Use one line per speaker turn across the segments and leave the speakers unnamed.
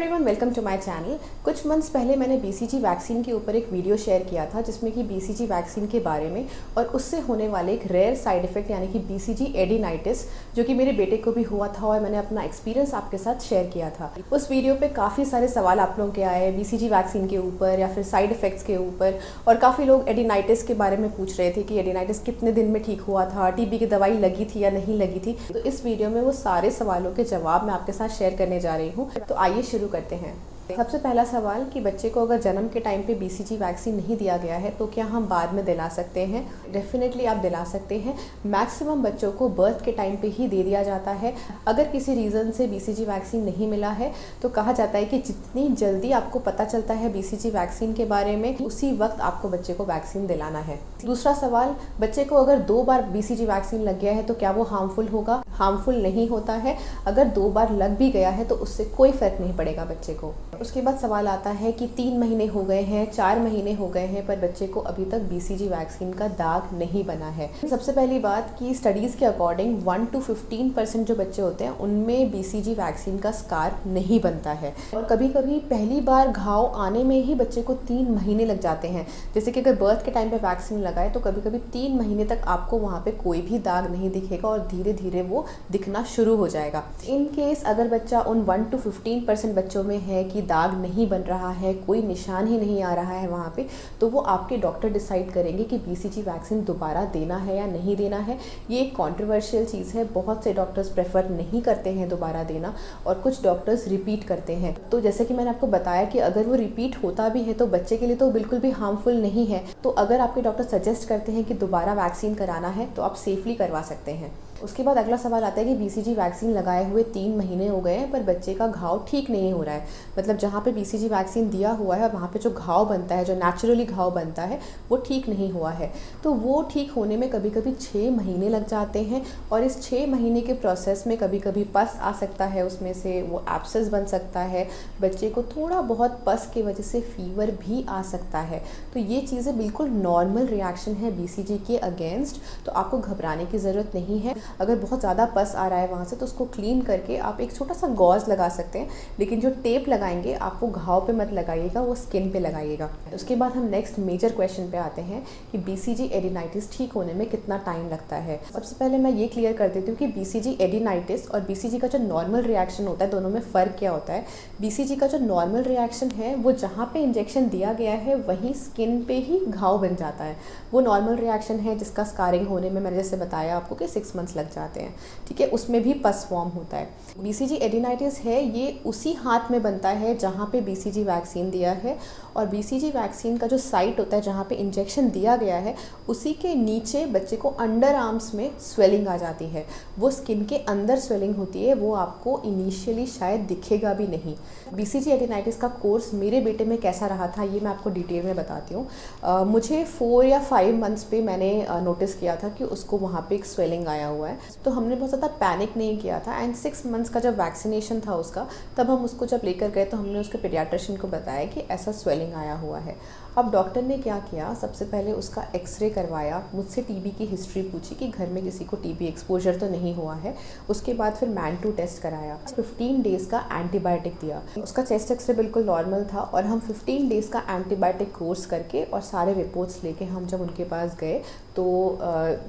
Everyone, welcome to my channel. कुछ months पहले मैंने बीसीजी वैक्सीन के ऊपर एक वीडियो शेयर किया था जिसमें कि बीसीजी वैक्सीन के बारे में और उससे होने वाले एक रेयर साइड इफेक्ट यानी कि बीसीजी एडिनाइटिस जो कि मेरे बेटे को भी हुआ था और मैंने अपना एक्सपीरियंस आपके साथ शेयर किया था। उस वीडियो पे काफ़ी सारे सवाल आप लोगों के आए बीसीजी वैक्सीन के ऊपर या फिर साइड इफेक्ट्स के ऊपर, और काफ़ी लोग एडिनाइटिस के बारे में पूछ रहे थे कि एडिनाइटिस कितने दिन में ठीक हुआ था, टीबी की दवाई लगी थी या नहीं लगी थी। तो इस वीडियो में वो सारे सवालों के जवाब मैं आपके साथ शेयर करने जा रही हूँ। तो आइए शुरू करते हैं। सबसे पहला सवाल कि बच्चे को अगर जन्म के टाइम पे बीसीजी वैक्सीन नहीं दिया गया है तो क्या हम बाद में दिला सकते हैं? डेफिनेटली आप दिला सकते हैं। मैक्सिमम बच्चों को बर्थ के टाइम पे ही दे दिया जाता है। अगर किसी रीज़न से बीसीजी वैक्सीन नहीं मिला है तो कहा जाता है कि जितनी जल्दी आपको पता चलता है बीसीजी वैक्सीन के बारे में उसी वक्त आपको बच्चे को वैक्सीन दिलाना है। दूसरा सवाल, बच्चे को अगर 2 बार बीसीजी वैक्सीन लग गया है तो क्या वो हार्मफुल होगा? हार्मफुल नहीं होता है। अगर 2 बार लग भी गया है तो उससे कोई फ़र्क नहीं पड़ेगा बच्चे को। उसके बाद सवाल आता है कि 3 महीने हो गए हैं, 4 महीने हो गए हैं पर बच्चे को अभी तक बीसीजी वैक्सीन का दाग नहीं बना है। सबसे पहली बात कि स्टडीज़ के अकॉर्डिंग 1 to 15% जो बच्चे होते हैं उनमें बीसीजी वैक्सीन का स्कार नहीं बनता है। और कभी कभी पहली बार घाव आने में ही बच्चे को 3 महीने लग जाते हैं। जैसे कि अगर बर्थ के टाइम पे वैक्सीन लगाए तो कभी कभी 3 महीने तक आपको वहाँ पे कोई भी दाग नहीं दिखेगा और धीरे धीरे वो दिखना शुरू हो जाएगा। इन केस अगर बच्चा उन 1 to 15% बच्चों में है कि दाग नहीं बन रहा है, कोई निशान ही नहीं आ रहा है वहाँ पे, तो वो आपके डॉक्टर डिसाइड करेंगे कि बीसीजी वैक्सीन दोबारा देना है या नहीं देना है। ये एक कॉन्ट्रोवर्शियल चीज़ है। बहुत से डॉक्टर्स प्रेफर नहीं करते हैं दोबारा देना और कुछ डॉक्टर्स रिपीट करते हैं। तो जैसे कि मैंने आपको बताया कि अगर वो रिपीट होता भी है तो बच्चे के लिए तो बिल्कुल भी हार्मफुल नहीं है। तो अगर आपके डॉक्टर सजेस्ट करते हैं कि दोबारा वैक्सीन कराना है तो आप सेफली करवा सकते हैं। उसके बाद अगला सवाल आता है कि बीसीजी वैक्सीन लगाए हुए 3 महीने हो गए हैं पर बच्चे का घाव ठीक नहीं हो रहा है। मतलब जहाँ पे बीसीजी वैक्सीन दिया हुआ है वहाँ पे जो घाव बनता है, जो नेचुरली घाव बनता है, वो ठीक नहीं हुआ है। तो वो ठीक होने में कभी कभी 6 महीने लग जाते हैं और इस 6 महीने के प्रोसेस में कभी कभी पस आ सकता है, उसमें से वो एब्सेस बन सकता है, बच्चे को थोड़ा बहुत पस की वजह से फीवर भी आ सकता है। तो ये चीज़ें बिल्कुल नॉर्मल रिएक्शन है बीसीजी के अगेंस्ट, तो आपको घबराने की ज़रूरत नहीं है। अगर बहुत ज़्यादा पस आ रहा है वहाँ से तो उसको क्लीन करके आप एक छोटा सा गॉज लगा सकते हैं, लेकिन जो टेप लगाएंगे आप वो घाव पे मत लगाइएगा, वो स्किन पे लगाइएगा। उसके बाद हम नेक्स्ट मेजर क्वेश्चन पे आते हैं कि बीसीजी एडिनाइटिस ठीक होने में कितना टाइम लगता है। सबसे पहले मैं ये क्लियर कर देती हूँ कि बीसीजी एडिनाइटिस और बीसीजी का जो नॉर्मल रिएक्शन होता है दोनों में फ़र्क क्या होता है। बीसीजी का जो नॉर्मल रिएक्शन है वो जहाँ पे इंजेक्शन दिया गया है वहीं स्किन पे ही घाव बन जाता है। वो नॉर्मल रिएक्शन है जिसका स्कारिंग होने में मैंने जैसे बताया आपको कि 6 मंथ्स लग जाते हैं। ठीक है, उसमें भी पस फॉर्म होता है। बीसीजी एडिनाइटिस है ये उसी हाथ में बनता है जहाँ पे बीसीजी वैक्सीन दिया है, और बीसीजी वैक्सीन का जो साइट होता है जहाँ पे इंजेक्शन दिया गया है उसी के नीचे बच्चे को अंडर आर्म्स में स्वेलिंग आ जाती है। वो स्किन के अंदर स्वेलिंग होती है, वो आपको इनिशियली शायद दिखेगा भी नहीं। बीसीजी एडिनाइटिस का कोर्स मेरे बेटे में कैसा रहा था ये मैं आपको डिटेल में बताती हूँ। मुझे 4 या 5 मंथ्स पे मैंने नोटिस किया था कि उसको वहाँ पे एक स्वेलिंग आया हुआ है। तो हमने बहुत ज़्यादा पैनिक नहीं किया था एंड 6 मंथ्स का जब वैक्सीनेशन था उसका, तब हम उसको जब लेकर गए तो हमने उसके पीडियाट्रिशियन को बताया कि ऐसा स्वेलिंग आया हुआ है। अब डॉक्टर ने क्या किया, सबसे पहले उसका एक्सरे करवाया, मुझसे टीबी की हिस्ट्री पूछी कि घर में किसी को टीबी एक्सपोजर तो नहीं हुआ है। उसके बाद फिर मैन 2 टेस्ट कराया, 15 डेज़ का एंटीबायोटिक दिया। उसका चेस्ट एक्सरे बिल्कुल नॉर्मल था और हम 15 डेज़ का एंटीबायोटिक कोर्स करके और सारे रिपोर्ट्स लेके हम जब उनके पास गए तो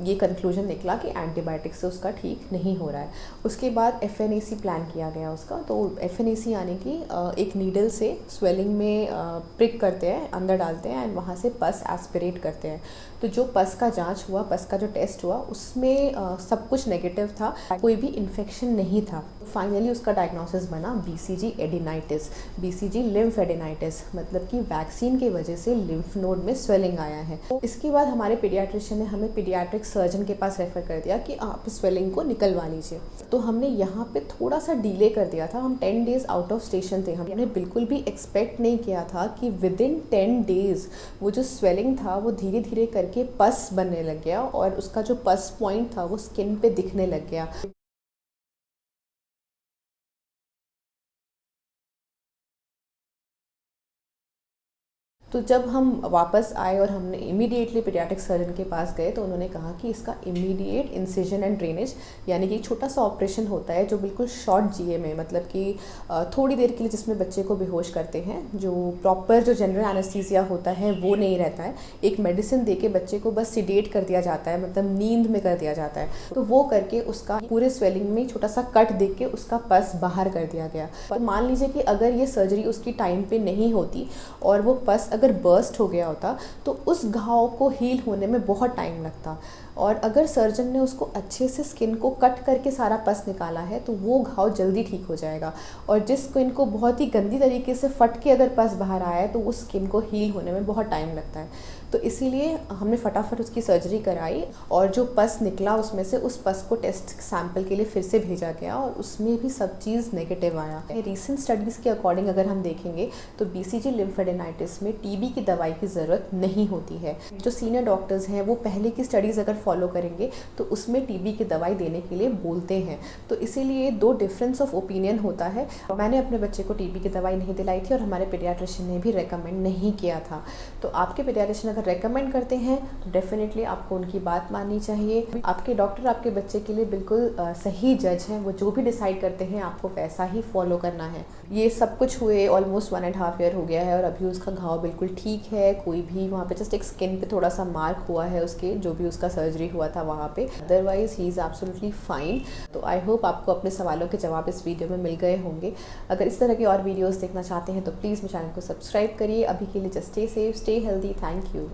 ये कंक्लूजन निकला कि एंटीबायोटिक से उसका ठीक नहीं हो रहा है। उसके बाद एफएनएसी प्लान किया गया उसका। तो एफएनएसी यानी कि एक नीडल से स्वेलिंग में प्रिक करते हैं, अंदर डालते हैं एंड वहाँ से पस एस्पिरेट करते हैं। तो जो पस का जांच हुआ, पस का जो टेस्ट हुआ उसमें सब कुछ नेगेटिव था, कोई भी इन्फेक्शन नहीं था। फाइनली उसका डायग्नोसिस बना बीसीजी एडिनाइटिस, बीसीजी लिम्फ एडिनाइटिस, मतलब कि वैक्सीन की वजह से लिम्फ नोड में स्वेलिंग आया है। इसके बाद हमारे पीडियाट्रिशियन ने हमें पीडियाट्रिक सर्जन के पास रेफर कर दिया कि आप स्वेलिंग को निकलवा लीजिए। तो हमने यहाँ पे थोड़ा सा डिले कर दिया था, हम 10 डेज़ आउट ऑफ स्टेशन थे। हमने बिल्कुल भी एक्सपेक्ट नहीं किया था कि विदिन 10 डेज़ वो जो स्वेलिंग था वो धीरे धीरे करके पस बनने लग गया और उसका जो पस पॉइंट था वो स्किन पे दिखने लग गया। तो जब हम वापस आए और हमने इमीडिएटली पीडियाट्रिक सर्जन के पास गए तो उन्होंने कहा कि इसका इमीडिएट इंसिजन एंड ड्रेनेज, यानी कि एक छोटा सा ऑपरेशन होता है जो बिल्कुल शॉर्ट जीए में, मतलब कि थोड़ी देर के लिए, जिसमें बच्चे को बेहोश करते हैं, जो प्रॉपर जो जनरल एनेस्थीसिया होता है वो नहीं रहता है, एक मेडिसिन देके बच्चे को बस सिडेट कर दिया जाता है, मतलब नींद में कर दिया जाता है। तो वो करके उसका पूरे स्वेलिंग में छोटा सा कट देके के उसका पस बाहर कर दिया गया। और मान लीजिए कि अगर ये सर्जरी उसकी टाइम पे नहीं होती और वो पस अगर बर्स्ट हो गया होता तो उस घाव को हील होने में बहुत टाइम लगता। और अगर सर्जन ने उसको अच्छे से स्किन को कट करके सारा पस निकाला है तो वो घाव जल्दी ठीक हो जाएगा। और जिस स्किन को बहुत ही गंदी तरीके से फट के अगर पस बाहर आया है तो उस स्किन को हील होने में बहुत टाइम लगता है। तो इसीलिए हमने फटाफट उसकी सर्जरी कराई और जो पस निकला उसमें से उस पस को टेस्ट सैंपल के लिए फिर से भेजा गया और उसमें भी सब चीज़ नेगेटिव आया। रीसेंट स्टडीज़ के अकॉर्डिंग अगर हम देखेंगे तो बीसीजी लिम्फेडेनाइटिस में टीबी की दवाई की ज़रूरत नहीं होती है। जो सीनियर डॉक्टर्स हैं वो पहले की स्टडीज़ अगर फॉलो करेंगे तो उसमें टीबी की दवाई देने के लिए बोलते हैं। तो इसीलिए दो डिफरेंस ऑफ ओपिनियन होता है। मैंने अपने बच्चे को टीबी की दवाई नहीं दिलाई थी और हमारे पीडियाट्रिशियन ने भी रेकमेंड नहीं किया था। तो आपके पीडियाट्रिशियन अगर रेकमेंड करते हैं तो डेफिनेटली आपको उनकी बात माननी चाहिए। आपके डॉक्टर आपके बच्चे के लिए बिल्कुल सही जज हैं, वो जो भी डिसाइड करते हैं आपको वैसा ही फॉलो करना है। ये सब कुछ हुए ऑलमोस्ट 1.5 ईयर हो गया है और अभी उसका घाव बिल्कुल ठीक है, कोई भी वहाँ पे जस्ट एक स्किन पे थोड़ा सा मार्क हुआ है उसके, जो भी उसका सर्जरी हुआ था वहाँ पे, otherwise he is absolutely fine. तो आई होप आपको अपने सवालों के जवाब इस वीडियो में मिल गए होंगे। अगर इस तरह के और वीडियोज़ देखना चाहते हैं तो प्लीज़ मेरे चैनल को सब्सक्राइब करिए। अभी के लिए just stay safe, stay healthy. Thank you.